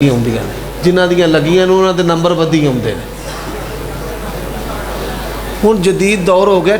ਆਉਂਦੀਆਂ ਨੇ ਜਿਨ੍ਹਾਂ ਦੀਆਂ ਲੱਗੀਆਂ ਨੇ ਉਹਨਾਂ ਦੇ ਨੰਬਰ ਵਧੀ ਆਉਂਦੇ ਨੇ। ਹੁਣ ਜਦੀਦ ਦੌਰ ਹੋ ਗਿਆ,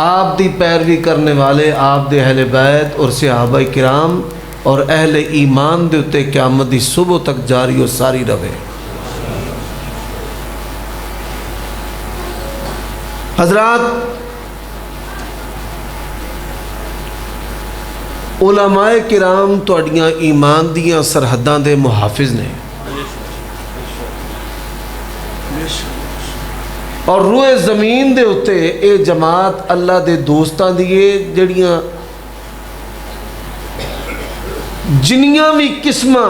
آپ دی پیروی کرنے والے آپ دے اہل بیت اور صحابہ کرام اور اہل ایمان دے اتے قیامت دی صبح تک جاری و ساری رہے۔ حضرات، علماء کرام تواڈیاں ایمان دیاں سرحداں دے محافظ نے، اور روئے زمین دے اتے اے جماعت اللہ دے دوستان دیئے جڑیاں جنیاں بھی قسمہ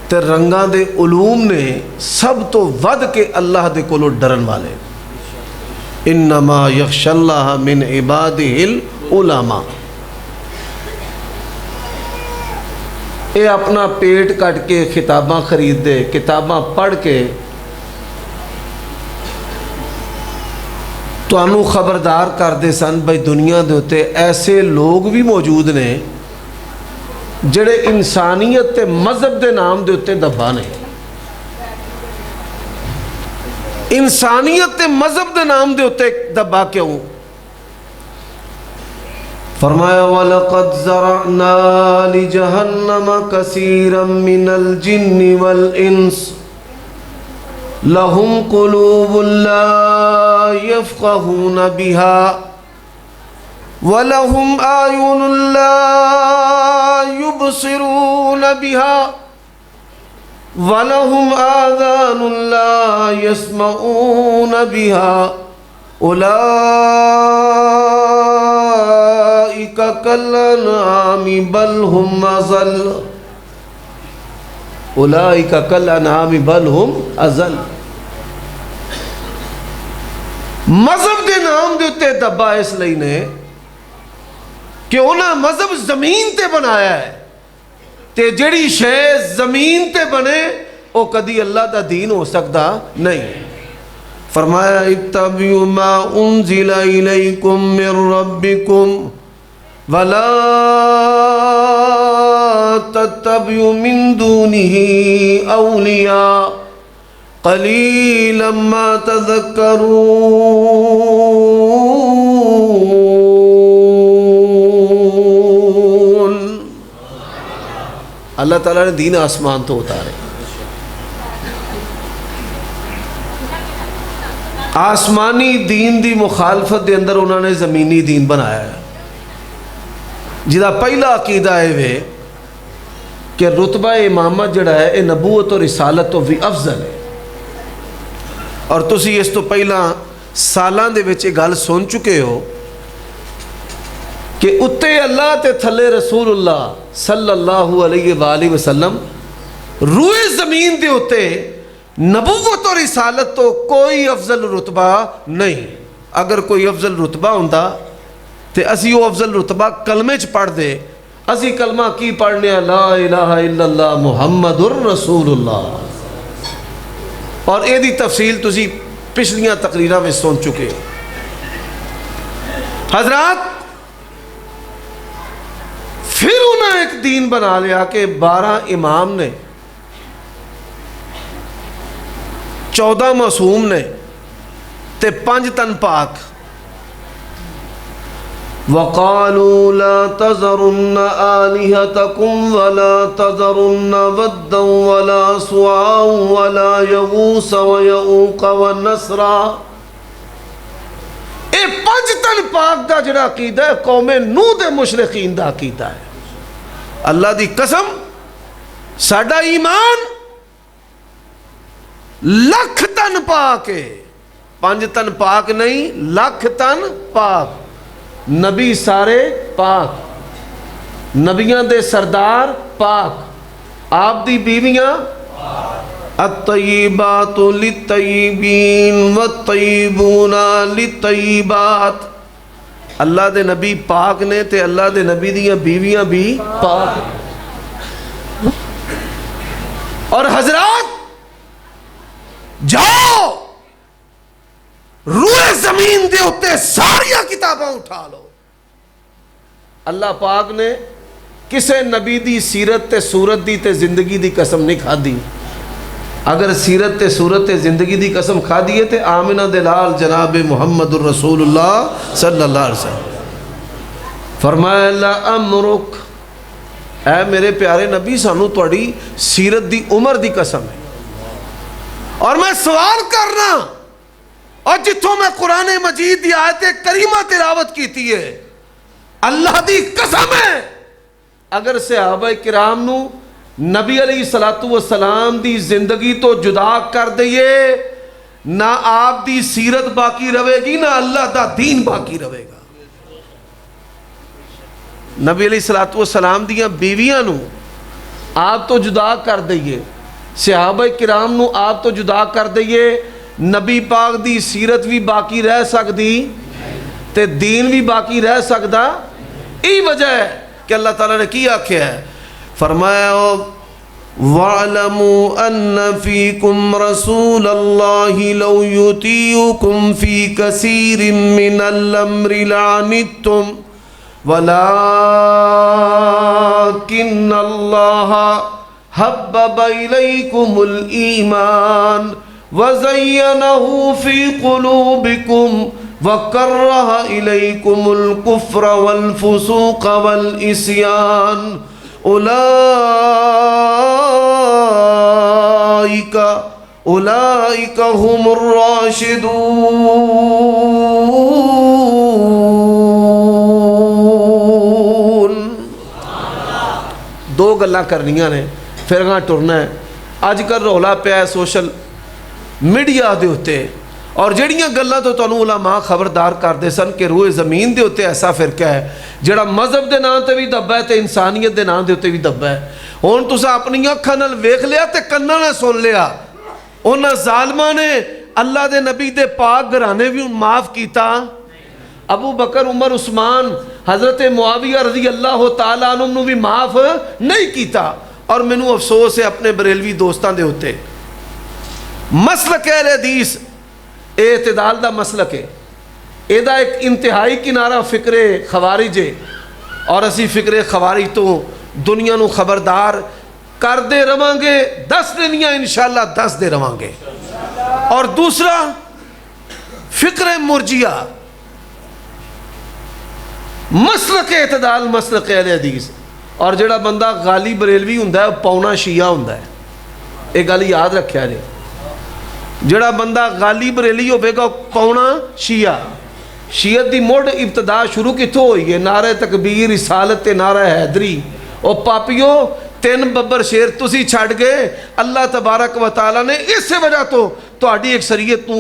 تے رنگاں دے علوم نے سب تو ود کے اللہ دے کولو ڈرن والے۔ انما یخشى اللہ من عبادہ العلماء۔ اے اپنا پیٹ کٹ کے کتاباں خرید دے، کتاباں پڑھ کے تو انو خبردار کر دے سن بھائی دنیا دے ہوتے ایسے لوگ بھی موجود نے جڑے انسانیت تے مذہب دے نام دے ہوتے دبا نے، انسانیت تے مذہب دے نام دے ہوتے دبا کیوں؟ فرمایا وَلَقَدْ زَرَعْنَا لِجَهَنَّمَ كَثِيرًا مِّنَ الْجِنِّ وَالْإِنسِ لَهُمْ قُلُوبٌ لَا يَفْقَهُونَ بِهَا وَلَهُمْ أَعْيُنٌ لَا يُبْصِرُونَ بِهَا وَلَهُمْ آذَانٌ لَا يَسْمَعُونَ بِهَا أُولَئِكَ كَالْأَنْعَامِ بَلْ هُمْ أَضَلُّ اولئک کالانعام بل ہم اضل۔ مذہب دے نام دے اتے دبا اس لئی نے کہ انہاں مذہب زمین تے بنایا ہے، تے جڑی شے زمین تے بنے او کدی اللہ دا دین ہو سکتا نہیں۔ فرمایا اتبعوا ما انزل الیکم من ربکم ولا تتبعوا من دونه اولیاء قلیلا ما تذکرون۔ اللہ تعالیٰ نے دین آسمان تو اتارے، آسمانی دین دی مخالفت دے اندر انہوں نے زمینی دین بنایا ہے، جدا پہلا عقیدہ ہے کہ رتبہ امامت جڑا ہے اے نبوت اور رسالت تو بھی افضل ہے۔ اور تسی اس تو پہلا سالان دے وچ گل سن چکے ہو کہ اتے اللہ تے تھلے رسول اللہ صلی اللہ علیہ وآلہ وسلم، روئے زمین دے اتے نبوت اور رسالت تو کوئی افضل رتبہ نہیں۔ اگر کوئی افضل رتبہ ہوندہ تے اسی وہ افضل رتبہ کلمے چ پڑھ دے، اسی کلمہ کی پڑھنے لا الہ الا اللہ محمد الرسول اللہ، اور اے دی تفصیل تسی پچھلیاں تقریرہ میں سن چکے۔ حضرات، پھر انہیں ایک دین بنا لیا کہ 12 امام نے، 14 معصوم نے تے 5 تن پاک۔ وَقَالُوا لَا تَذَرُنَّ آلِهَتَكُمْ وَلَا تَذَرُنَّ وَدًّا وَلَا سُوَاعًا وَلَا يَغُوثَ وَيَعُوقَ وَنَسْرًا۔ اے 5 تن پاک دا جڑا عقیدہ ہے قوم نوح دے مشرقین دا عقیدہ ہے۔ اللہ دی قسم، ساڈا ایمان لکھ تن پاک ہے، 5 تن پاک نہیں، لکھ تن پاک۔ نبی سارے پاک، نبیاں دے سردار پاک، آپ دی بیویاں الطیبات للطیبین والطیبون للطیبات۔ اللہ دے نبی پاک نے تے اللہ دے نبی دیاں بیویاں بھی پاک۔ اور حضرات، جاؤ روئے زمین دے ہوتے ساریاں کتاباں اٹھا لو، اللہ پاک نے کسے نبی دی سیرت تے صورت دی تے زندگی دی قسم نہیں کھا دی۔ اگر سیرت تے صورت زندگی دی قسم کھا دیئے تے آمنہ دلال جناب محمد الرسول اللہ صلی اللہ علیہ وسلم فرمایا لَأَمْرُكَ، اے میرے پیارے نبی سانو توڑی سیرت دی عمر دی قسم ہے، اور میں سوال کرنا اور جتوں میں قرآن مجید دی آیت کریمہ تلاوت کیتی ہے، اللہ دی قسم ہے اگر صحابہ کرام نو نبی علیہ السلام دی زندگی تو جدا کر دئیے، نہ آپ دی سیرت باقی رہے گی نہ اللہ دا دین باقی رہے گا۔ نبی علیہ السلام دیاں بیویاں نو آپ تو جدا کر دئیے، صحابہ کرام نو آپ تو جدا کر دئیے، نبی پاک دی سیرت بھی باقی رہ سکتی تے دین بھی باقی رہ سکتا۔ یہی وجہ ہے کہ اللہ تعالیٰ نے کیا کیا ہے، فرمایا وَاعْلَمُوا أَنَّ فِيكُمْ رَسُولَ اللَّهِ لَوْ يُطِيعُكُمْ فِي كَثِيرٍ مِّنَ الْأَمْرِ لَعَنِتُّمْ وَلَكِنَّ اللَّهَ حَبَّبَ إِلَيْكُمُ الْإِيمَانَ وَزَيَّنَهُ فِي قُلُوبِكُمْ وَكَرَّهَ إِلَيْكُمُ الْكُفْرَ وَالْفُسُوقَ وَالْعِصْيَانَ أُولَئِكَ هُمُ الرَّاشِدُونَ۔ دو گلاں کرنیاں نے پھر گاں ٹرنا ہے۔ آج کل رولا پیا ہے سوشل میڈیا دے ہوتے، اور جڑیاں گلاں تو تانوں علماء خبردار کردے سن کہ روئے زمین دے ہوتے ایسا فرقہ ہے جڑا مذہب دے نام تے بھی دبا ہے تے انسانیت دے نام دے ہوتے بھی دبا ہے۔ ہن تساں اپنی اکھاں نال ویکھ لیا تے کناں نال سن لیا، انہاں ظالماں نے اللہ دے نبی دے پاک گھرانے بھی معاف کیتا، ابو بکر عمر عثمان حضرت معاویہ رضی اللہ تعالیٰ عنہ نو بھی معاف نہیں کیتا۔ اور مینوں افسوس ہے اپنے بریلوی دوستاں دے ہوتے، مسلک اہل حدیث اعتدال دا مسلک ہے، ایدہ ایک انتہائی کنارہ فکر خوارج ہے، اور اسی فکر خوارج تو دنیا نو خبردار کر دے رواں گے، 10 دنیا انشاءاللہ 10 دے رواں گے۔ اور دوسرا فکر مرجیہ، مسلک اعتدال مسلک اہل حدیث، اور جڑا بندہ غالی بریلوی ہوندا ہے پونا شیعہ ہوندا ہے، ایک گل یاد رکھیا جائے، جڑا بندہ غالی بریلی ہوئے گا پونا شیعہ۔ شیعت دی موڑ ابتدا شروع کتھوں ہوئی ہے؟ نعرہ تکبیر، رسالت تے نعرہ حیدری۔ او پاپیو 3 ببر شیر تسی چھڑ گئے، اللہ تبارک و تعالیٰ نے اس سے وجہ تو تہاڈی ایک شریعت تو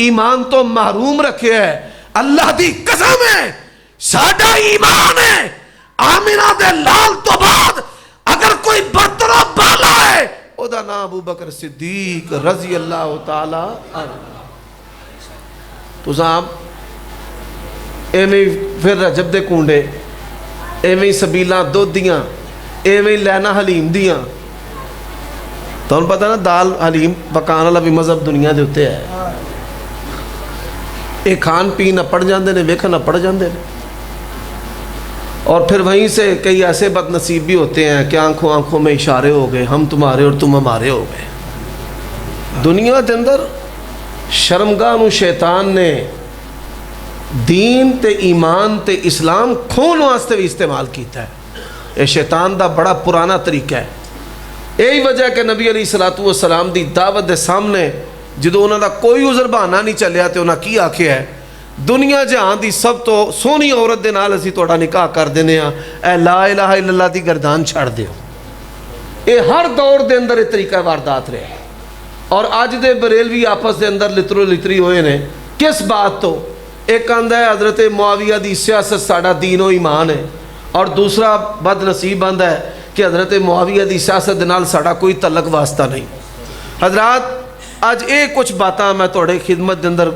ایمان تو محروم رکھے ہے۔ اللہ دی قسم ہے ساڈا ایمان ہے، آمنہ دے لال تو بعد اگر کوئی برترہ بالا ہے او دا نام ابو بکر صدیق رضی اللہ تعالیٰ عنہ۔ تو صاحب ایویں پھر رجب دے کونڈے، ایویں سبیلاں دو دیاں، ایویں لینا حلیم دیاں، تو انہوں پتہ نا دال حلیم پکانا والا بھی مذہب دنیا دے ہوتے ہے، ایک کھان پی نہ پڑ جاندے نے، ویکھا نہ پڑ جاندے نے۔ اور پھر وہیں سے کئی ایسے بد نصیب بھی ہوتے ہیں کہ آنکھوں آنکھوں میں اشارے ہو گئے، ہم تمہارے اور تم ہمارے ہو گئے۔ دنیا کے اندر شرمگاہ نو شیطان نے دین تے ایمان تے اسلام کھون واسطے بھی استعمال کیتا ہے۔ یہ شیطان دا بڑا پرانا طریقہ ہے۔ یہی وجہ ہے کہ نبی علیہ السلام دی دعوت دے سامنے جدو انہوں دا کوئی عذر بہانہ نہیں چلیا تے انہوں کی آکھیا ہے، دنیا جہاں دی سب تو سونی عورت دے نال اسی توڑا نکاح کر دینے ہیں، اے لا الہ الا اللہ دی گردان چھڑ دیو۔ یہ ہر دور دے اندر یہ طریقہ واردات رہے، اور آج دے بریلوی آپس دے اندر لترو لتری ہوئے نے کس بات تو؟ ایک آندہ ہے حضرت معاویہ دی سیاست ساڑا دین و ایمان ہے، اور دوسرا بد نصیب آندہ ہے کہ حضرت معاویہ دی سیاست دے نال ساڑا کوئی تعلق واسطہ نہیں۔ حضرات آج ایک کچھ باتاں میں توڑے خدمت دے اندر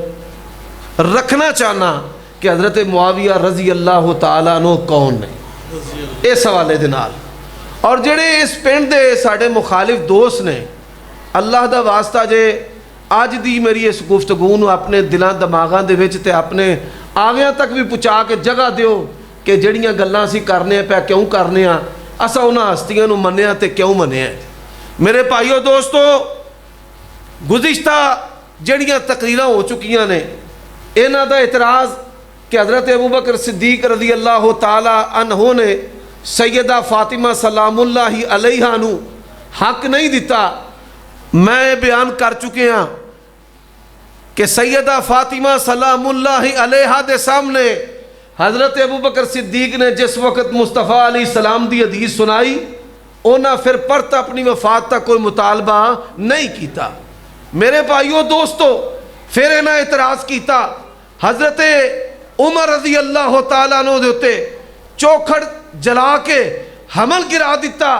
رکھنا چاہنا کہ حضرت معاویہ رضی اللہ تعالیٰ عنہ کون نے اس حوالے دے نال، اور جڑے اس پنڈ دے ساڑے مخالف دوست نے، اللہ دا واسطہ جے آج دی میری اس گفتگو نو اپنے دلاں دماغاں دے وچ تے اپنے آگیاں تک بھی پہنچا کے جگہ دیو کہ جڑیاں گلاں سی کرنے پہ کیوں کرنے اسا انہاں ہستیاں نو منیا تے کیوں منیا۔ میرے بھائیو دوستو، گزشتہ جڑیاں تقریراں ہو چکیاں نے انہاں دا اعتراض کہ حضرت ابوبکر صدیق رضی اللہ تعالی عنہ نے سیدہ فاطمہ سلام اللہ علیہا نو حق نہیں دیتا. میں بیان کر چکے ہاں کہ سیدہ فاطمہ سلام اللہ علیہا دے سامنے حضرت ابوبکر صدیق نے جس وقت مصطفیٰ علیہ السلام دی حدیث سنائی انہاں پھر پرت اپنی وفات تک کوئی مطالبہ نہیں کیتا. میرے بھائیو دوستو پھر انہاں اعتراض کیتا حضرت عمر رضی اللہ تعالیٰ عنہ دے اتے چوکھڑ جلا کے حمل گرا دیتا.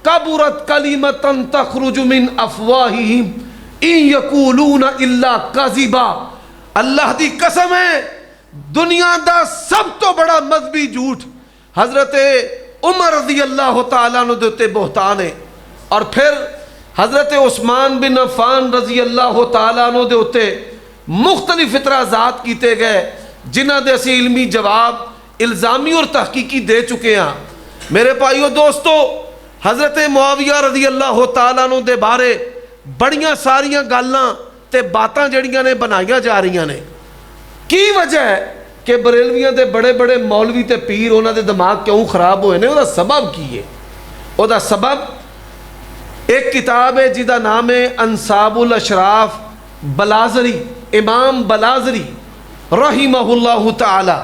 کبرت کلمۃ تخرج من افواہہم ان یقولون الا کذبا. اللہ دی قسم ہے دنیا دا سب تو بڑا مذہبی جھوٹ حضرت عمر رضی اللہ تعالیٰ عنہ دے بہتان ہے. اور پھر حضرت عثمان بن عفان رضی اللہ تعالیٰ عنہ دے مختلف اعتراضات کیتے گئے جنہ دے اسی علمی جواب الزامی اور تحقیقی دے چکے ہیں. میرے بھائیو دوستو حضرت معاویہ رضی اللہ تعالیٰ عنہ دے بارے بڑیاں ساریاں گالاں تے باتاں جڑیاں نے بنائیاں جا رہی ہیں. کی وجہ ہے کہ بریلویاں دے بڑے بڑے مولوی تے پیر انہاں دے دماغ کیوں خراب ہوئے نے؟ وہ دا سبب کی ہے؟ وہ دا سبب ایک کتاب ہے جدا نام ہے انصاب الاشراف بلازری، امام بلازری رحمہ اللہ تعالی.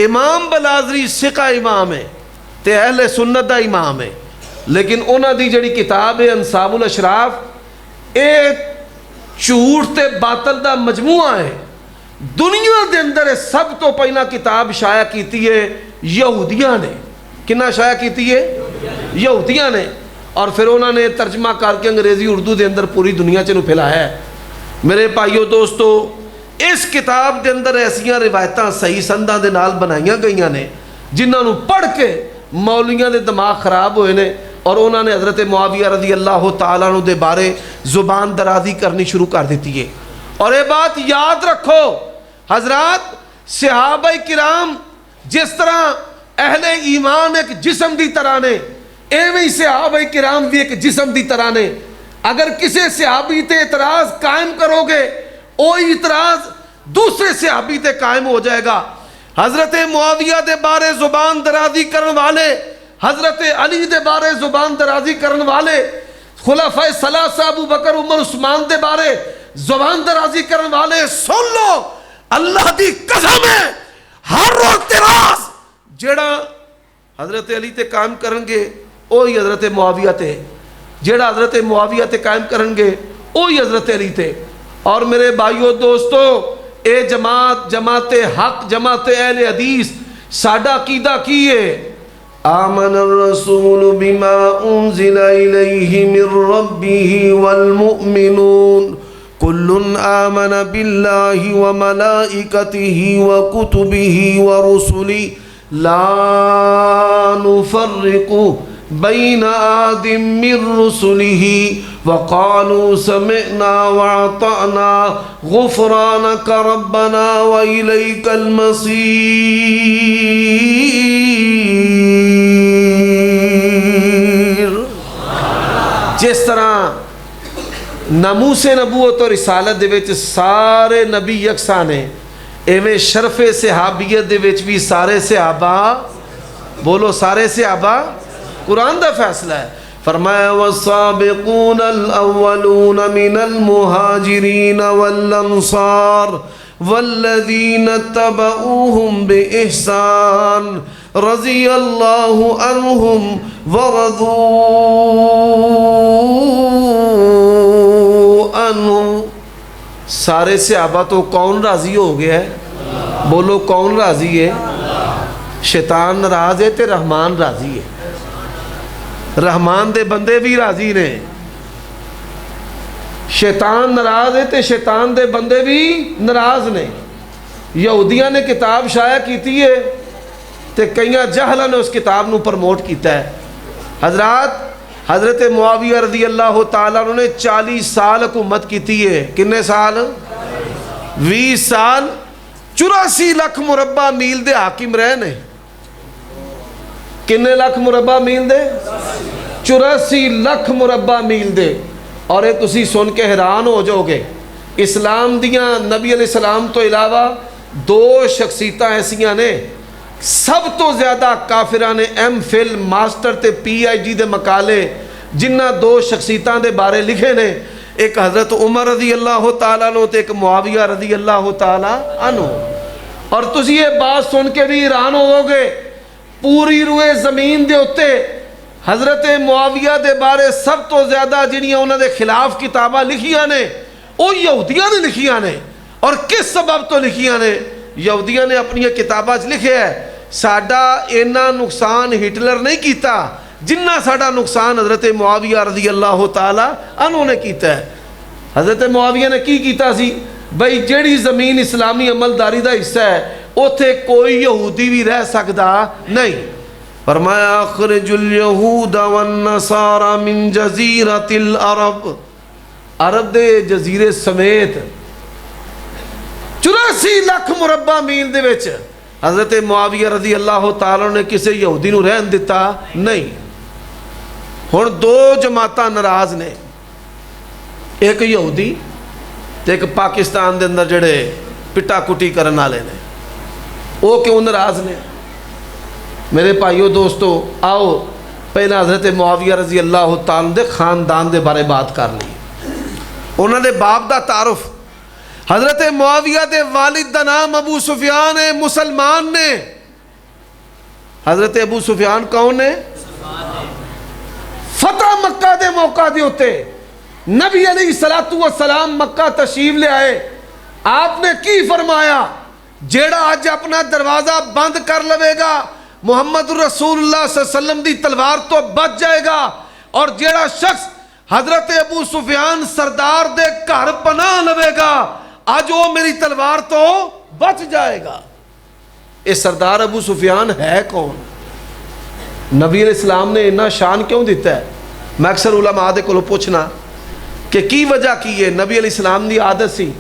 امام بلازری سقہ امام ہے تے اہل سنت دا امام ہے، لیکن انہاں دی جڑی کتاب ہے انصاب الاشراف ایک جھوٹ تے باطل دا مجموعہ ہے. دنیا دے اندر سب تو پہلا کتاب شائع کیتی ہے یہودیاں نے. کنہ شائع کیتی ہے؟ یہودیاں نے. اور پھر انہوں نے ترجمہ کر کے انگریزی اردو دے اندر پوری دنیا چنو پھیلایا ہے. میرے بھائیو دوستو اس کتاب دے اندر ایسیاں روایتاں صحیح سنداں دے نال بنائیاں گئیاں نے جنہاں نو پڑھ کے مولویاں دے دماغ خراب ہوئے نے اور انہوں نے حضرت معاویہ رضی اللہ تعالیٰ عنہ دے بارے زبان درازی کرنی شروع کر دیتی ہے. اور یہ بات یاد رکھو حضرات، صحابہ کرام جس طرح اہل ایمان ایک جسم دی طرح نے ایویں صحابہ کرام بھی ایک جسم دی طرح نے. اگر کسی صحابی تے اعتراض قائم کرو گے وہی اعتراض دوسرے صحابی تے قائم ہو جائے گا. حضرت معاویہ دے بارے زبان درازی کرن والے، حضرت علی دے بارے زبان درازی کرن والے، خلفائے ثلاثہ ابو بکر عمر عثمان دے بارے زبان درازی کرن والے، سن لو اللہ دی قسم ہے ہر اعتراض جڑا حضرت علی تے قائم کرن گے وہی حضرت معاویہ تے، جڑا حضرت معاویہ تے قائم کرن گے وہی حضرت علی تے. اور میرے بھائیو دوستو اے جماعت حق، جماعت اہل حدیث ساڈا عقیدہ کی ہے؟ آمن الرسول بما انزل الیہ من ربہ والمؤمنون کل آمن باللہ وملائکتہ وکتبہ ورسلہ لا نفرق بین آحد من رسلہ وقالوا سمعنا واطعنا غفرانک ربنا والیک المصیر. جس طرح ناموس نبوت اور رسالت دے وچ سارے نبی یکساں نے، ایویں شرف صحابیت دے وچ بھی سارے صحابہ، بولو سارے صحابہ. قرآن دا فیصلہ ہے. فرمایا والسابقون الاولون من المہاجرین والانصار والذین اتبعوہم بإحسان رضی اللہ عنہم ورضوا عنہ. سارے صحابہ تو کون راضی ہو گیا ہے؟ بولو کون راضی ہے؟ شیطان ناراض ہے تے رحمان راضی ہے. رحمان دے بندے بھی راضی نے. شیطان ناراض ہے تے شیطان دے بندے بھی ناراض نے. یہودیاں نے کتاب شائع کیتی ہے تے کئیاں جہلاں نے اس کتاب نو پرموٹ کیتا ہے. حضرت معاویہ رضی اللہ تعالیٰ عنہ نے 40 سال حکومت کیتی ہے. کنے سال؟ 20 سال 84 لاکھ مربع میل دے حاکم رہے نے. کنے لاکھ مربع میل دے؟ 84 لاکھ مربع میل دے. اور یہ تسی سن کے حیران ہو جاؤ گے، اسلام دیاں نبی علیہ السلام تو علاوہ دو شخصیتاں ایسیاں نے سب تو زیادہ کافران نے ایم فل ماسٹر تے پی آئی ڈی دے مقالے جنہ دو شخصیتاں دے بارے لکھے نے، ایک حضرت عمر رضی اللہ تعالیٰ عنہ تے ایک معاویہ رضی اللہ تعالیٰ عنہ. اور تسی یہ بات سن کے بھی حیران ہو گے، پوری روئے زمین دے اتے حضرت معاویہ دے بارے سب تو زیادہ جنیاں انہوں نے خلاف کتاباں لکھیاں نے وہ یہودیاں نے لکھیاں نے. اور کس سبب تو لکھیاں نے؟ یہودیاں نے اپنی کتاباں لکھے ہے ساڈا اینا نقصان ہٹلر نہیں کیتا جنہ ساڈا نقصان حضرت معاویہ رضی اللہ تعالی عنہ نے کیتا ہے. حضرت معاویہ نے کی کیتا سی؟ بھئی جیڑی زمین اسلامی عملداری دا حصہ ہے اوتھے کوئی یہودی بھی رہ سکدا نہیں. فرمایا اخرج الیہود والنصارى من جزیرۃ العرب، عرب دے جزیرے سمیت 84 لاکھ مربع میل دے وچ حضرت معاویہ رضی اللہ تعالیٰ نے کسی یہودی نو رہن دیتا نہیں. ہن دو جماعتاں ناراض نے، ایک یہودی تے ایک پاکستان دے اندر جڑے پٹا کٹی کرن والے نے. وہ کیوں ناراض نے؟ میرے بھائیو دوستو، آؤ پہلا حضرت معاویہ رضی اللہ تعالیٰ دے خاندان دے بارے بات کر لی. انہوں نے باپ دا تعارف، حضرت معاویہ دے والد دا نام ابو سفیان ہے، مسلمان نے. حضرت ابو سفیان کون ہے؟ فتح مکہ دے موقع دے ہوتے نبی علیہ السلام مکہ تشریف لے آئے. آپ نے کی فرمایا؟ جیڑا آج اپنا دروازہ بند کر لوے گا محمد رسول اللہ صلی اللہ علیہ وسلم دی تلوار تو بچ جائے گا، اور جیڑا شخص حضرت ابو سفیان سردار دے گھر پناہ لوے گا آج وہ میری تلوار تو بچ جائے گا. یہ سردار ابو سفیان ہے کون؟ نبی علیہ السلام نے اتنا شان کیوں دیتا ہے؟ میں اکثر علماء دے کولوں پوچھنا کہ کی وجہ کی ہے. نبی علیہ السلام دی عادت سی،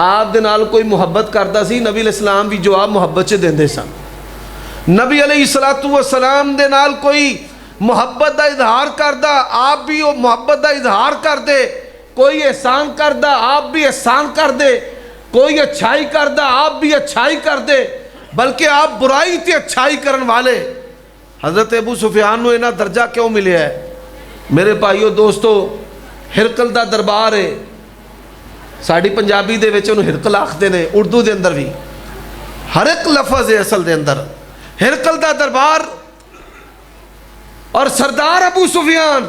آپ دے نال کوئی محبت کردا سی نبی علیہ السلام بھی جواب محبت سے دیندے سن. نبی علیہ السلام دے نال کوئی محبت دا اظہار کردا آپ بھی وہ محبت دا اظہار کر دے، کوئی احسان کردا آپ بھی احسان کر دے، کوئی اچھائی کردا آپ بھی اچھائی کر دے، بلکہ آپ برائی تے اچھائی کرن والے. حضرت ابو سفیان نو اینا درجہ کیوں ملیا ہے؟ میرے بھائیو دوستو، ہرقل دا دربار ہے. ساڑی پنجابی دے وچ انہوں ہرقل آکھدے نے، اردو دے اندر بھی ہرق لفظ ہے اصل دے اندر. ہرقل دا دربار اور سردار ابو سفیان،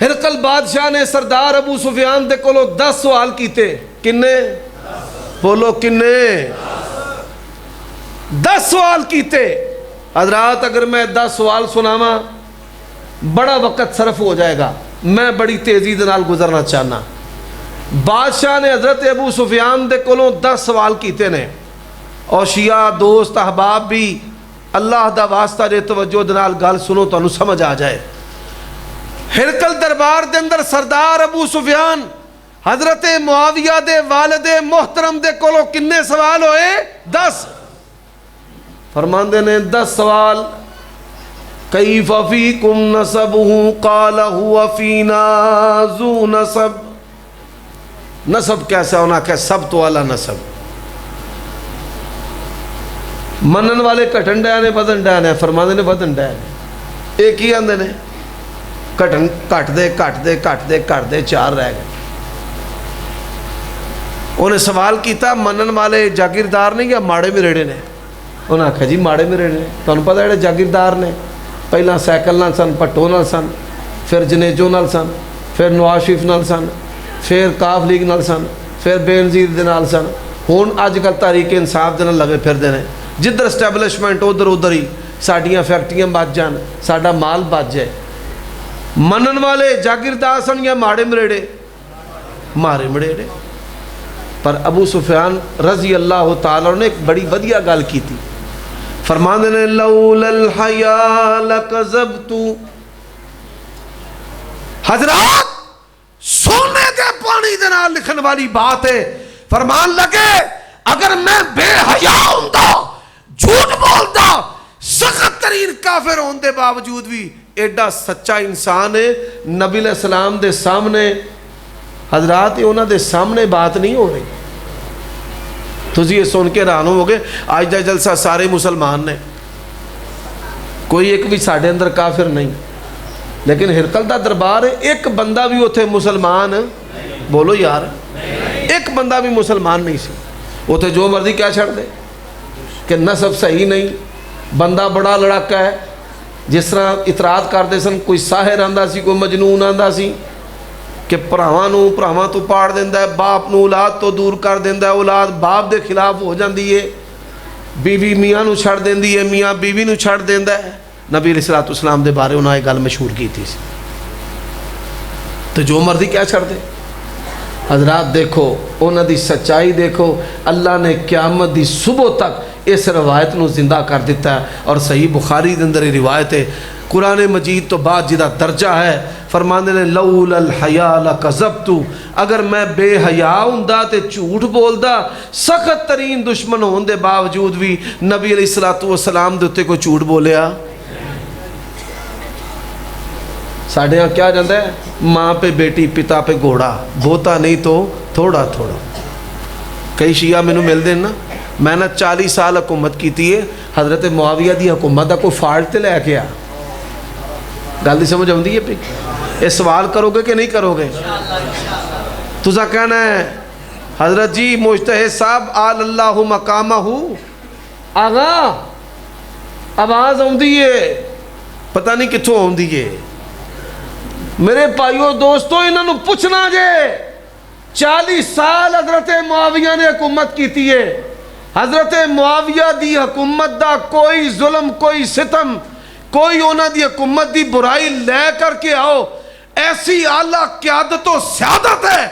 ہرقل بادشاہ نے سردار ابو سفیان دے کولو 10 سوال کیتے. کنے؟ بولو کنے؟ 10 سوال کیتے. حضرات اگر میں 10 سوال سناواں بڑا وقت صرف ہو جائے گا، میں بڑی تیزی دے نال گزرنا چاہنا. بادشاہ نے حضرت ابو سفیان دے کولوں 10 سوال کیتے نے، اور شیعہ دوست احباب بھی اللہ دا واسطہ دے توجہ دے نال گل سنو تو انہوں سمجھ آ جائے. ہرقل دربار دے اندر سردار ابو سفیان حضرت معاویہ دے والد محترم دے کولوں کنے سوال ہوئے؟ 10. فرماندے نے 10 سوال. کیف فیکم نسبہ قال ہوا فینا ذو نسب. نسب کیسا ہونا کہ سب تو اعلیٰ نسب. منن والے کٹن ڈے نے بدن ڈے نے، فرماندے نے بدن ڈے نے. ایک ہی آندے نے کٹن کٹ دے کٹ دے کٹ دے کٹ دے 4 رہ گئے. انہیں سوال کیتا منن والے جاگیردار نے یا ماڑے مریڑے نے؟ انہیں آکھا جی ماڑے مریڑے نے. تو انہوں پتہ ہے جاگیردار نے پہلا سائیکل نال سن، پٹو نال سن، پھر جنیجو نال سن، پھر نواز شریف نال سن، پھر کاف لیگ نال سن، پھر بے نظیر دے نال سن. ہون آج کل تحریک انصاف دے نال لگے پھر دے نے. جدھر اسٹیبلشمنٹ ادھر ہی ساڑیاں فیکٹریاں بچ جان، ساڑا مال بچ جائے. منن والے جاگیردار سن یا ماڑے مریڑے؟ مارے مریڑے. پر ابو سفیان رضی اللہ تعالیٰ نے ایک بڑی ودیہ گل کی تھی. فرماندے نے لولا الحیاء لکذبت. حضرات سونے کے پانی دے نال لکھن والی بات ہے. فرمان لگے اگر میں بے حیا ہوندا، جھوٹ بولدا، سخت ترین کافر ہوندا دے باوجود بھی ایڈا سچا انسان ہے. نبی علیہ السلام دے سامنے حضرات انہوں دے سامنے بات نہیں ہو رہی. تسی یہ سن کے حیران ہو گے آج دا جلسہ سارے مسلمان نے, کوئی ایک بھی ساڑھے اندر کافر نہیں, لیکن ہرقل دا دربار ہے, ایک بندہ بھی اتھے مسلمان, بولو یار, ایک بندہ بھی مسلمان نہیں سی. اتھے جو مرضی کیا چھڑ دے کہ نسب صحیح نہیں, بندہ بڑا لڑکا ہے, جس طرح اطراعات کرتے سن, کوئی ساحر آندا سی, کوئی مجنون آندا سی کہ پراواں تو پاڑ دیندا ہے, باپ نو اولاد تو دور کر دیندا ہے, اولاد باپ دے خلاف ہو جاندی ہے, بیوی میاں نو چھڑ دیندی ہے, میاں بیوی نو چھڑ دیندا ہے. نبی علیہ الصلوۃ والسلام دے بارے انہاں یہ گل مشہور کی تھی. تو جو مرضی کیا چھڑ دے. حضرات دیکھو انہاں دی سچائی دیکھو, اللہ نے قیامت دی صبح تک اس روایت نو زندہ کر دیتا ہے. اور صحیح بخاری دے اندر یہ روایت ہے, قرآن مجید تو بعد جدا درجہ ہے, فرمانے نے لولا الحیاء لکذبت, اگر میں بے حیا ہوندا تے جھوٹ بولدا. سخت ترین دشمن ہون دے باوجود بھی نبی علیہ الصلوۃ والسلام دے تے کوئی جھوٹ بولیا. ساڑھے یہاں کیا جاندہ ہے, ماں پہ بیٹی پتا پہ گھوڑا, بوتا نہیں تو تھوڑا تھوڑا. کئی شیعہ میں مل دیں نا, میں نے 40 سال حکومت کی تھی ہے, حضرت معاویہ دی حکومت دا کوئی فالٹ تے لے کے آ. گل دی سمجھ آؤندی ہے پہ, یہ سوال کرو گے کہ نہیں کرو گے؟ تسا کہنا ہے حضرت جی مجتہد صاحب آل اللہ مقامہ, آغا آواز آؤندی ہے, پتہ نہیں کتھوں آؤندی ہے. میرے بھائیو دوستو انہوں نے پوچھنا جے, 40 سال حضرت معاویہ نے حکومت کی تھی ہے. حضرت معاویہ دی حکومت دا کوئی ظلم, کوئی ستم, کوئی انہوں دی حکومت دی برائی لے کر کے آؤ, ایسی اعلیٰ قیادت و سیادت ہے,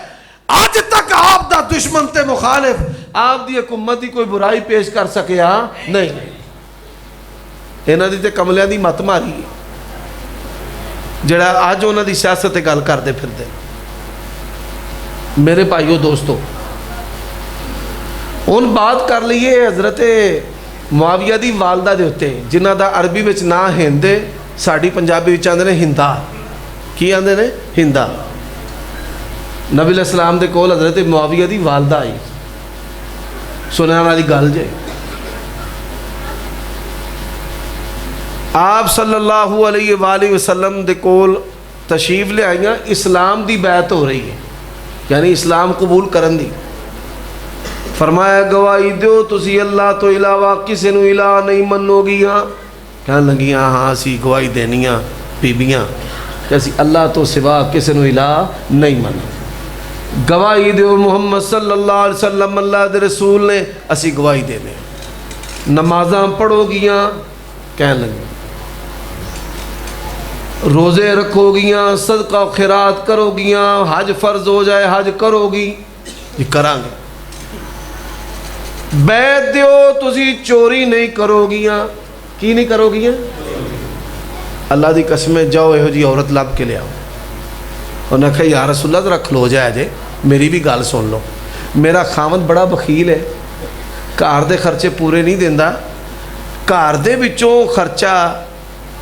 آج تک آپ دا دشمن تے مخالف آپ دی حکومت دی کوئی برائی پیش کر سکیا نہیں. انہوں دی تے کملیاں دی مت ماری ہے جڑا آج انہوں دی سیاست گل کرتے پھر دے. میرے بھائیو دوستو ان بات کر لیے حضرت معاویہ دی والدہ دے ہوتے جنہ دا عربی وچ نا ہندے, ساڑی پنجابی وچ آندے نے ہندا. کی آندے نے؟ ہندا. نبی علیہ السلام دے کول حضرت معاویہ دی والدہ آئی, سننے والی گل جے. آپ صلی اللہ علیہ وآلہ وسلم دے کول تشریف لے آئیاں, اسلام دی بیعت ہو رہی ہے, یعنی اسلام قبول کرن دی. فرمایا گواہی دیو تسی اللہ تو علاوہ کسی نو الہ نہیں منو گیاں. کہنے لگیاں ہاں اسی گواہی دینیاں بیبیاں کہ اسی اللہ تو سوا کسی نو الہ نہیں منو. گواہی دیو محمد صلی اللہ علیہ وسلم اللہ دے رسول نے, اسی گواہی دینے. نمازاں پڑھو گیاں, کہنے لگیاں روزے رکھو گیاں, صدقہ و خیرات کرو گیاں, حج فرض ہو جائے حج کرو گی, یہ کرانگے. بیعت دیو تسی چوری نہیں کرو گیاں. کی نہیں کرو گیاں؟ اللہ دی قسمیں جاؤ ایہو جی عورت لب کے لے آؤ. انہوں نے کہا یا رسول اللہ ذرا کھلو جائے جے, میری بھی گل سن لو, میرا خاوند بڑا بخیل ہے, گھر دے خرچے پورے نہیں دیندا, گھر دے وچوں خرچہ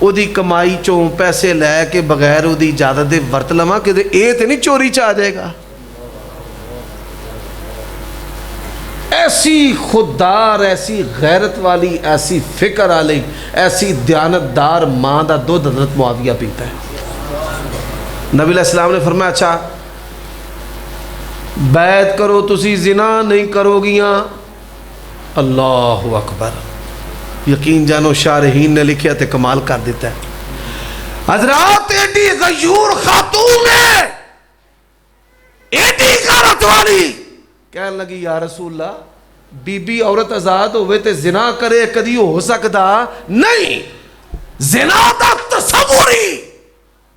او دی کمائی چوں پیسے لے کے بغیر او دی اجازت دے ورت لواں کہ اے تے نہیں چوری چ آ جائے گا. ایسی خوددار, ایسی غیرت والی, ایسی فکر والی, ایسی دیانتدار ماں دا دودھ حضرت معاویہ پیتا ہے. نبی علیہ السلام نے فرمایا اچھا بیعت کرو تسی زنا نہیں کرو گیاں. اللہ اکبر, یقین جانو شارحین نے لکھیا تے کمال کر دیتا ہے. حضرات ایڈی غیور خاتون ہے, ایڈی غیرت والی, کہنے لگی یا رسول اللہ بی بی عورت آزاد ہوئے تے زنا کرے کدی ہو سکتا نہیں, زنا دا تصوری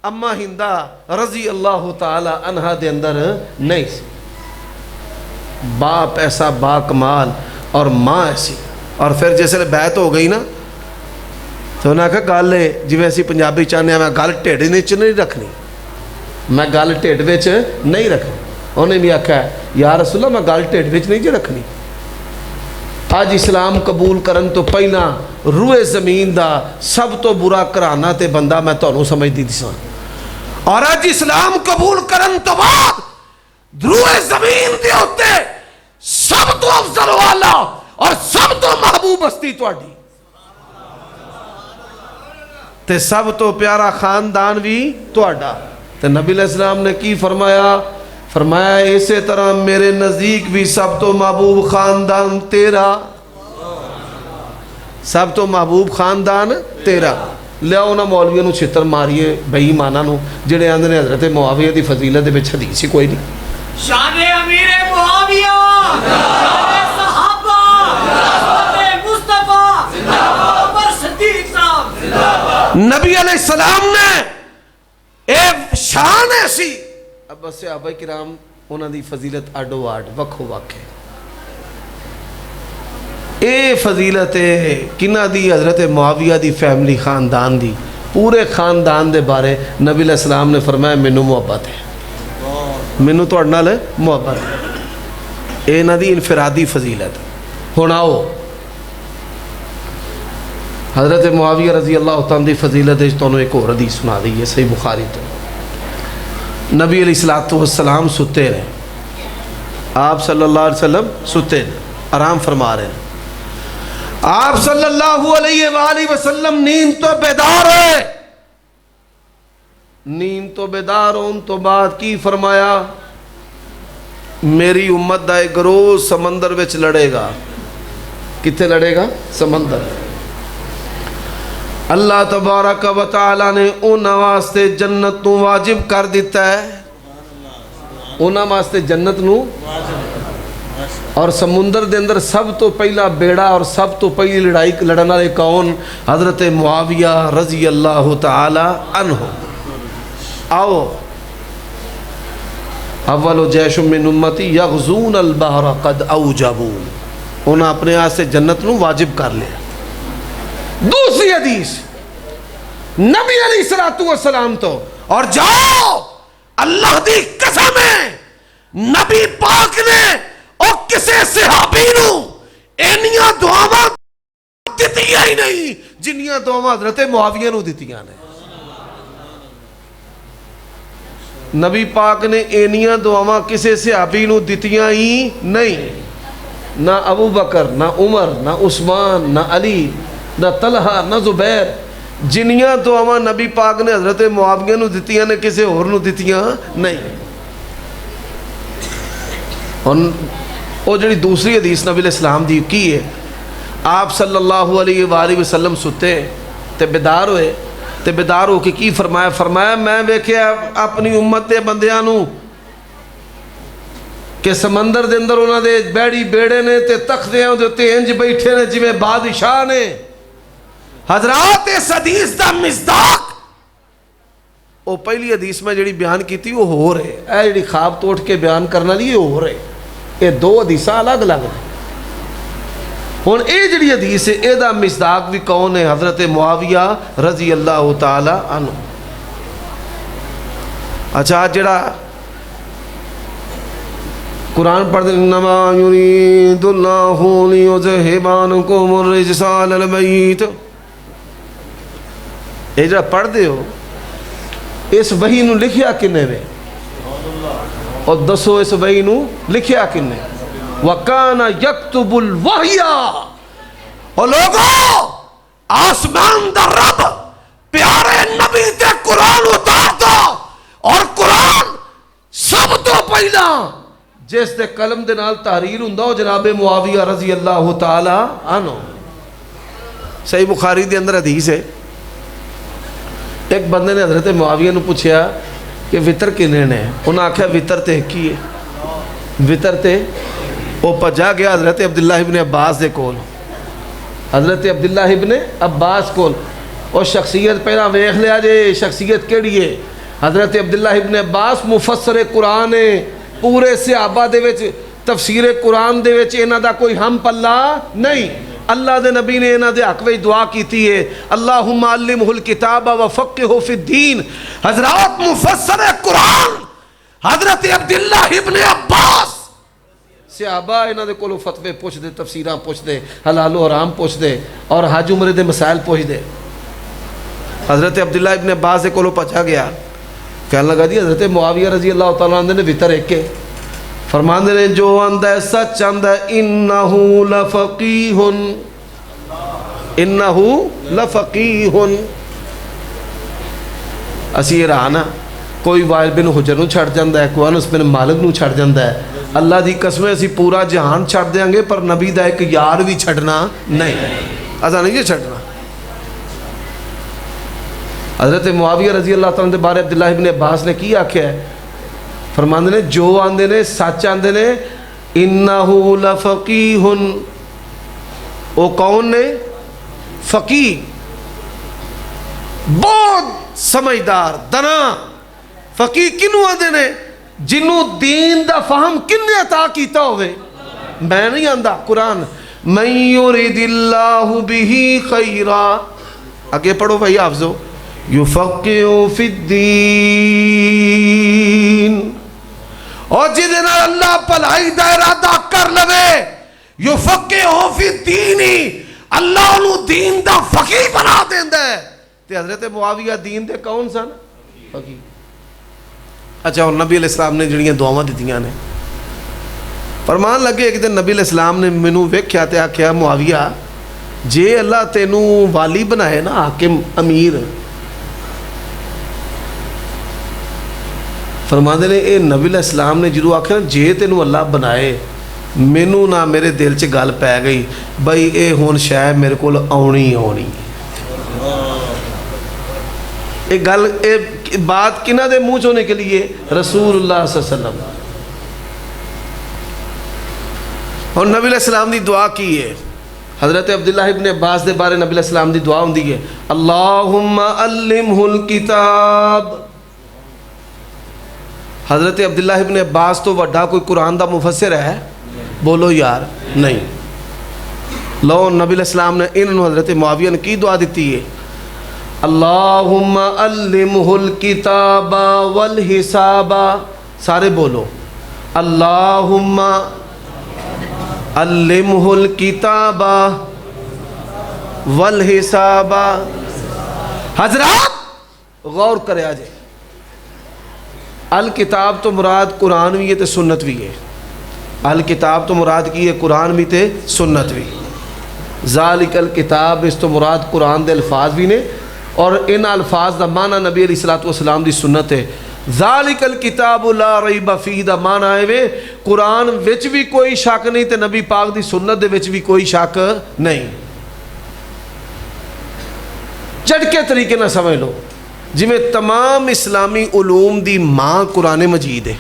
اما ہندہ رضی اللہ تعالی عنہ دے اندر نہیں سی. باپ ایسا با کمال اور ماں ایسی. اور پھر جیسے بیعت ہو گئی نا تو انہوں نے کہا گل ہے جی ایسی پنجابی چاہنے ہیں, میں گل ٹھیڈ نہیں رکھنی, میں گل ٹھیڈ وچ نہیں رکھنی. انہیں بھی آکھا ہے یا رسول اللہ میں گل ٹھیڈ وچ نہیں جی رکھنی. اج اسلام قبول کرن تو پہلا روئے زمین دا سب تو برا گھرانہ تے بندہ میں تانوں سمجھدی دساں، اور اج اسلام قبول کرن تو بعد روئے زمین دے اوتے سب تو افضل والا اور سب تو محبوب ہستی تہاڈی تے سب تو پیارا خاندان بھی تہاڈا۔ تے نبی علیہ السلام نے کی فرمایا؟ فرمایا اسی طرح میرے نزدیک بھی سب تو محبوب خاندان تیرا، سب تو محبوب خاندان تیرا۔ لیاؤ نا مولویوں نو چھتر ماریے بے ایماناں نو جڑے آندے نے حضرت معاویہ دی فضیلت دے وچ حدیث ہی کوئی نہیں۔ شان امیر معاویہ، شان صحابہ، عصمت مصطفیٰ، عمر صدیق صاحب، نبی علیہ السلام نے اے شان ایسی، اب بس صحابہ کرام انہاں دی فضیلت اڈو اڈ وکھو وکھ ہے۔ اے فضیلت کنہ دی؟ حضرت معاویہ دی فیملی خاندان دی، پورے خاندان دے بارے نبی علیہ السلام نے فرمایا مینوں محبت ہے، مینوں تہاڈے نال محبت ہے۔ اے انہاں دی انفرادی فضیلت۔ ہن آؤ حضرت معاویہ رضی اللہ تعالیٰ دی فضیلت اس تانوں ایک اور حدیث سنا دی ہے صحیح بخاری تو۔ نبی علیہ السلام ستے رہے، آپ صلی اللہ علیہ وسلم ستے رہے، آرام فرما رہے ہیں، آپ صلی اللہ علیہ وآلہ وسلم نیند تو بیدار ہوئے، نیند تو بیدار ہون تو بعد کی فرمایا؟ میری امت دا ایک گروہ سمندر وچ لڑے گا۔ کتنے لڑے گا؟ سمندر۔ اللہ تبارک و تعالی نے انہاں واسطے جنت نو واجب کر دیتا ہے، انہاں واسطے جنت نو، اور سمندر دے اندر سب تو پہلا بیڑا اور سب تو پہلی لڑائی لڑن والے کون؟ حضرت معاویہ رضی اللہ تعالی عنہ۔ آؤ اول جیش من امتی یغزون البحر قد اوجبوا، انہاں اپنے ہاتھ سے جنت نو واجب کر لیا۔ دوسری حدیث نبی علیہ السلام تو، اور جاؤ اللہ دی قسم ہے نبی پاک نے اور کسے صحابی نو اینیاں دعاواں دتیاں ہی نہیں جنیاں دعاواں حضرت معاویہ نو دتیاں نے۔ نبی پاک نے اینیاں دعاواں کسے صحابی نو دتیاں ہی نہیں، نہ ابو بکر، نہ عمر، نہ عثمان، نہ علی، نہ طلحہ، نہ زبیر، جنیاں دعاواں نبی پاک نے حضرت معاویہ نو دتیاں نے کسے اور نو دتیاں نہیں۔ اور جڑی دوسری حدیث نبی علیہ السلام دی کی ہے، آپ صلی اللہ علیہ وآلہ وسلم ستے تے بیدار ہوئے، تے بیدار ہو کے کی فرمایا؟ فرمایا میں ویکھیا اپنی امت دے بندیاں نو کہ سمندر دے اندر انہاں دے بیڑی بیڑے نے تے تختیاں دے تے انج بیٹھے نے جویں بادشاہ نے۔ حضرات اس حدیث دا مصداق او پہلی حدیث میں جڑی بیان کیتی وہ ہو رہے، اے جڑی خواب توڑ کے بیان کرنا لی ہو رہے، یہ دو حدیثاں الگ الگ ہیں۔ ہن اے جڑی حدیث ہے اے دا مصداق بھی کون ہے؟ حضرت معاویہ رضی اللہ تعالی عنہ۔ اچھا جڑا قرآن پڑھ دیں انما یرید اللہ لیذہب عنکم الرجس اہل البیت، یہ جڑا پڑھ دے ہو اس وحی نو لکھیا کنے نے؟ اور دسو اس وحی نو لکھیا کنے؟ وَكَانَ يَكْتُبُ الْوَحْيَا، اور لوگوں آسمان دا رب پیارے نبی تے قرآن اتار دا، اور قرآن سب تو پہلا جس دے قلم دے نال تحریر ہوندا او جناب معاویہ رضی اللہ تعالی عنہ۔ صحیح بخاری دے اندر حدیث ہے، ایک بندے نے حضرت معاویہ نو پوچھیا کہ وطر کنے نے؟ انہاں آکھیا وطر تے کی ہے، وطر تے وہ پجا گیا حضرت عبداللہ ابن عباس دے کول، حضرت عبداللہ ابن عباس کول، اور شخصیت پہلا ویکھ لیا جے شخصیت کیڑی ہے؟ حضرت عبداللہ ابن عباس مفسر قرآن ہے، پورے صحابہ دے وچ تفسیر قرآن دے وچ انہاں دا کوئی ہم پلہ نہیں۔ اللہ دے نبی نے انہاں دے حق وچ دعا کیتی ہے اللہم علمہ الکتاب وفقہہ فی الدین۔ حضرات مفسر قرآن حضرت عبداللہ ابن عباس صحابہ انہاں دے کولوں فتوے پوچھدے، تفسیراں پوچھدے، حلال و حرام پوچھدے اور حج عمرے دے مسائل پوچھدے۔ حضرت عبداللہ ابن عباس دے کولوں پچھا گیا، کہنے لگا جی حضرت معاویہ رضی اللہ تعالیٰ عنہ نے وطر ایک کے فرماندے نے جو آندہ ہے سچ آندہ ہے انہو لفقیہ انہو لفقیہ۔ اسی یہ رہا نا، کوئی وائل بن حجر نو چھڑ جاندہ ہے، کوئی انس بن مالک نو چھڑ جاندہ ہے، اللہ دی قسمیں اسی پورا جہان چھڑ دیں گے پر نبی دا ایک یار بھی چھڑنا نہیں، ایسا نہیں یہ چھڑنا۔ حضرت معاویہ رضی اللہ تعالیٰ دے بارے عبداللہ ابن عباس نے کی آکھیا ہے، فرماندے نے جو آندے نے سچ آندے نے انہو لفقیہ، وہ کون نے؟ فقیہ، بہت سمجھدار دنا۔ فقیہ کنوں آندے نے؟ جنوں دین دا فہم کن نے عطا کیتا ہوئے؟ میں نہیں آندہ، قرآن من یرید اللہ بہی خیرا، آگے پڑھو بھائی حافظو، یفقہ فی الدین، اور جدن اللہ پلائی دا ارادہ کر لوے یفقہ فی الدین، اللہ انہوں دین دا فقیہ بنا دیندہ ہے۔ تے حضرت معاویہ دین دے کون سن؟ فقیہ۔ اچھا، اور نبی علیہ السلام نے جڑیاں دعاواں دیتیاں نے، فرمان لگے ایک دن نبی علیہ السلام نے منو ویکھیا تے آکھیا معاویہ جے اللہ تینوں والی بنائے نا، حاکم امیر، فرماندے نے اے نبی علیہ السلام نے جدو آکھیا جے تینوں اللہ بنائے، مینوں نہ میرے دل چ گل پی گئی بھائی اے ہون شاید میرے کول آنی آنی۔ ایک گل اے بات کنہ دے منہ ہونے کے لیے؟ رسول اللہ صلی اللہ علیہ وسلم۔ اور نبی علیہ السلام دی دعا کی ہے، حضرت عبداللہ ابن عباس دے بارے نبی علیہ السلام دی دعا ہوندی ہے اللہم علمہ الکتاب۔ حضرت عبداللہ ابن عباس تو وڈا کوئی قرآن دا مفسر ہے؟ بولو یار نہیں۔ لو نبی علیہ السلام نے انہوں حضرت معاویہ نے کی دعا دیتی ہے اللہم علمہ الکتاب والحساب، سارے بولو اللہم علمہ الکتاب والحساب۔ حضرات غور کرے آجے، الکتاب تو مراد قرآن بھی ہے تے سنت بھی ہے، الکتاب تو مراد کی ہے قرآن بھی تے سنت بھی، ذالک الکتاب اس تو مراد قرآن دے الفاظ بھی نے، اور ان الفاظ دا معنی نبی علیہ السلام دی سنت ہے۔ ذالک الکتاب لا ریب فیہ دا معنی ہے وے قرآن وچ بھی کوئی شک نہیں تے نبی پاک دی سنت دے وچ بھی کوئی شک نہیں۔ جڑ کے طریقے نہ سمجھ لو، جی میں تمام اسلامی علوم دی ماں قرآن مجید ہے،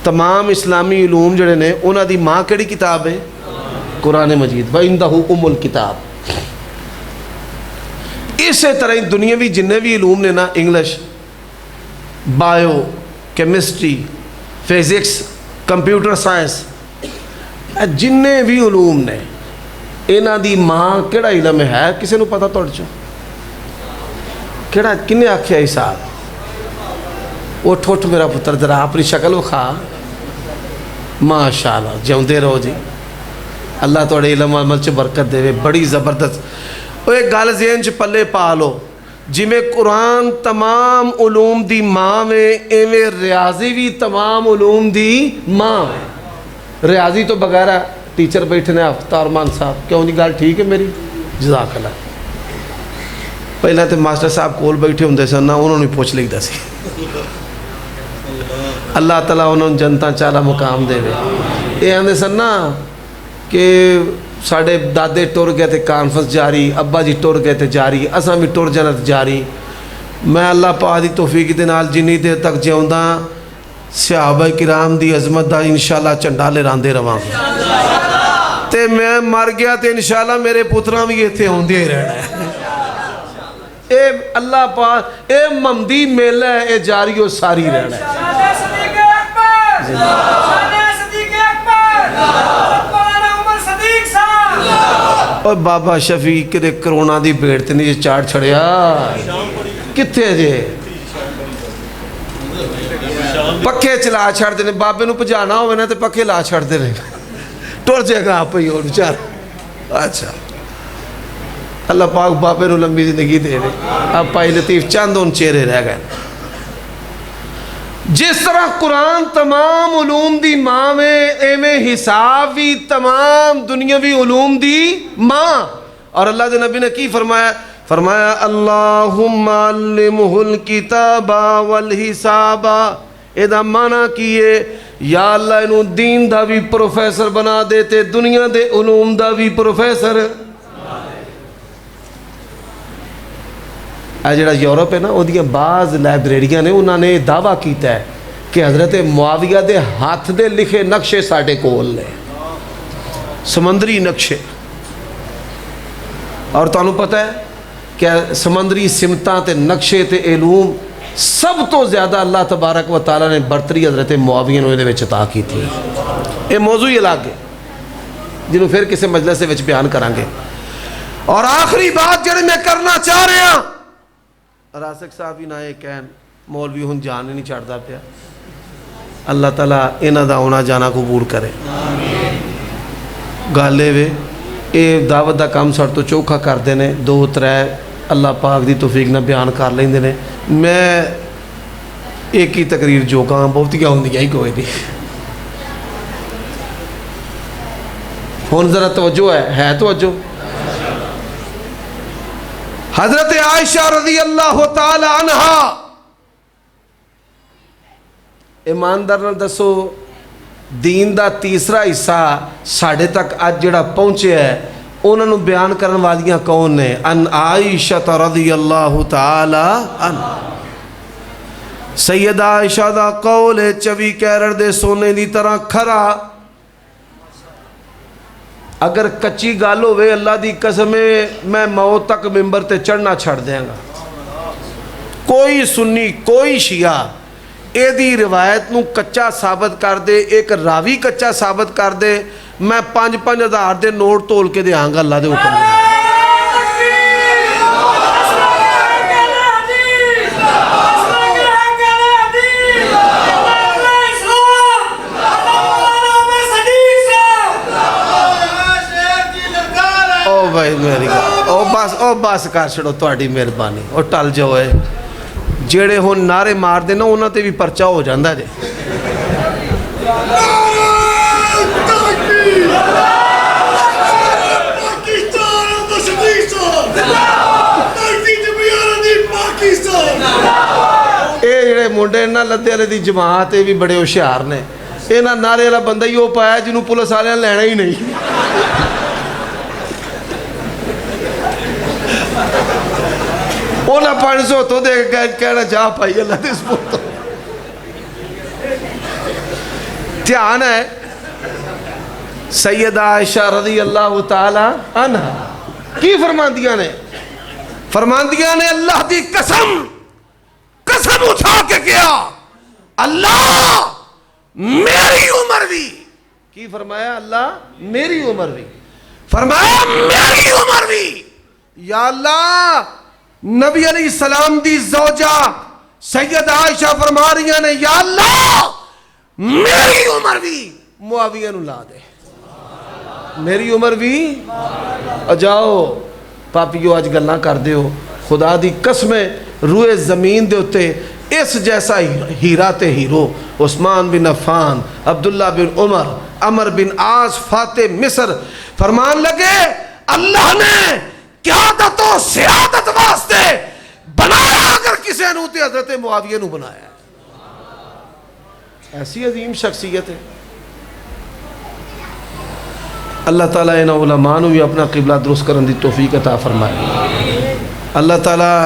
تمام اسلامی علوم جڑے نے انہاں دی ماں کیڑی کتاب ہے؟ قرآن مجید، وَإِنْدَهُ أُمُّ الْكِتَاب۔ اسی طرح دنیاوی جننے بھی علوم نے نا، English, bio, chemistry, physics, computer science, جننے بھی علوم نے انہاں دی ماں کیڑا علم ہے؟ کسی نو پتہ توڑ چو کیڑا؟ کنے آکھیا حساب؟ اٹھ اٹھ میرا پتر ذرا اپنی شکل وکھا، ماشاءاللہ جیوندے رہو جی، اللہ توڑے علم و عمل چ برکت دے، بڑی زبردست۔ وہ ایک گل ذہن چ پلے پا لو، جی میں قرآن تمام علوم دی ماں میں، ایویں ریاضی بھی تمام علوم دی ماں میں۔ ریاضی تو بغیر ٹیچر بیٹھے نے افطار مان صاحب، کیوں جی گل ٹھیک ہے میری؟ جزاک اللہ۔ پہلے تو ماسٹر صاحب کول بیٹھے ہوندے سن نا، انہوں نے پوچھ لکھتا سی، اللہ تعالیٰ انہوں نے جنتا چالا مقام دے وے۔ یہ آندے سن نا کہ ساڑھے دادے ٹور گئے تھے کانفرنس جاری، ابا جی ٹور گئے تھے جاری، اساں بھی ٹور جانا جاری۔ میں اللہ پاک دی توفیق دے نال جنی دیر تک جیوندا صحابہ کرام دی عظمت دا انشاءاللہ چنڈا لہراندے رواں، تے میں مر گیا تے انشاءاللہ میرے پتراں بھی ایتھے ہوندے ہی رہنا ہے۔ اے اللہ پاک اے ممدی میلہ ہے، اے جاری و ساری رہنا ہے۔ اور بابا شفیق دے کرونا دی بیڑ تے نہیں چاڑ چھڑیا کتے جے؟ پکھے چلا چھڑتے ہیں بابے نو بھجانا ہوئے نا تو پکھے لا چھڑتے رہے ٹر جائے گا آپ ہی اور چار اچھا اللہ پاک بابے نو لمبی زندگی دے رہے اب پائی لطیف چند ان چہرے رہ گئے جس طرح قرآن تمام علوم دی ماں میں ایویں حساب بھی تمام دنیاوی علوم دی ماں اور اللہ دے نبی نے کی فرمایا فرمایا اللہم علمہ الکتاب والحساب ایدہ معنی کیے یا اللہ انہوں دین دا بھی پروفیسر بنا دیتے دنیا دے علوم دا بھی پروفیسر جڑا یورپ ہے نا وہ دیاں بعض لائبریریاں نے انہوں نے دعویٰ کیتا ہے کہ حضرت معاویہ دے ہاتھ دے لکھے نقشے ساڑھے کول لے سمندری نقشے اور تو انہوں پتہ ہے کہ سمندری سمتاں تے نقشے تے علوم سب تو زیادہ اللہ تبارک و تعالیٰ نے برتری حضرت معاویہ نے وچ عطا کی تھی یہ موضوعی الگ ہے جنہوں پھر کسی مجلس سے وچ بیان کرانگے اور آخری بات جڑے میں کرنا چاہ رہے ہیں راسک صاحب ہی نہ یہ کہن مولوی ہن جان نہیں چڑھتا پیا اللہ تعالیٰ انہاں دا ہونا جانا قبول کرے گالے وے اے دعوت دا کام سڑ تو چوکھا کر دینے دو ترے اللہ پاک دی توفیق نہ بیان کر لیں دینے میں ایک ہی تقریر جو کہاں بہت کیا ہوں دیا ہی کوئی دی ہون ذرا توجہ ہے توجہ حضرت عائشہ رضی اللہ تعالی عنہا ایماندار نال دسو دین دا تیسرا حصہ ساڑھے تک آج جڑا پہنچے ہے انہوں نے بیان کرنے والیاں کون نے ان عائشہ رضی اللہ تعالی عنہ سیدہ عائشہ دا قول ہے چوی کیرر دے سونے دی طرح کھرا اگر کچی گالو وے اللہ دی قسم میں موت تک ممبر تے چڑھنا چھڑ دیں گا کوئی سنی کوئی شیعہ اے دی روایت نو کچا ثابت کر دے ایک راوی کچا ثابت کر دے میں 5,000 دے نوٹ تول کے دے آنگا اللہ دے حکم دے او بھائی میری او بس کر چھڑو تہاڈی مہربانی او ٹل جاؤ جڑے ہون نعرے مار دینا انہاں تے بھی پرچہ ہو جاندا جے اے جڑے منڈے نہ لدے والے دی جماعت اے بھی بڑے ہوشیار نے انہاں نعرے والا بندہ ہی وہ پایا جنوں پولیس والے لینا ہی نہیں اونا 500 تو دے کہنا جا پائی اللہ دے سپورت دھیان ہے سیدہ عائشہ رضی اللہ تعالی عنہ کی فرماندیاں نے اللہ دی قسم اٹھا کے کیا اللہ میری عمر بھی کی فرمایا اللہ میری عمر بھی فرمایا میری عمر بھی یا اللہ نبی علیہ السلام دی زوجہ سید عائشہ فرما رہی نے یا اللہ میری عمر بھی معاویہ نو لا دے میری عمر بھی اجاؤ پاپیو آج گلنا کر دے ہو خدا دی قسمیں روئے زمین دے ہوتے اس جیسا ہیرا تے ہیرو عثمان بن عفان عبداللہ بن عمر عمر بن عاص فاتح مصر فرمان لگے اللہ نے قیادت و سیادت واسطے بنایا اگر کسی انوتی حضرت معاویہ نو بنایا ایسی عظیم شخصیت ہے اللہ تعالیٰ انہا علماء نو بھی اپنا قبلہ درست کرن دی توفیق عطا فرمائے اللہ تعالیٰ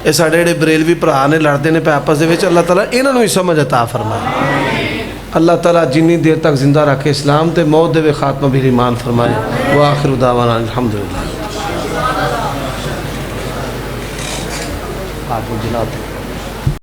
اس اڑے بریلوی پرا نے لڑتے نے پہ آپس دے وچ اللہ تعالیٰ انہاں نو ہی سمجھ عطا فرمائے اللہ تعالیٰ جنی دیر تک زندہ رکھے اسلام تے موت دے خاتمہ بھی ایمان فرمائے وآخر دعوانا الحمدللہ آپ جناب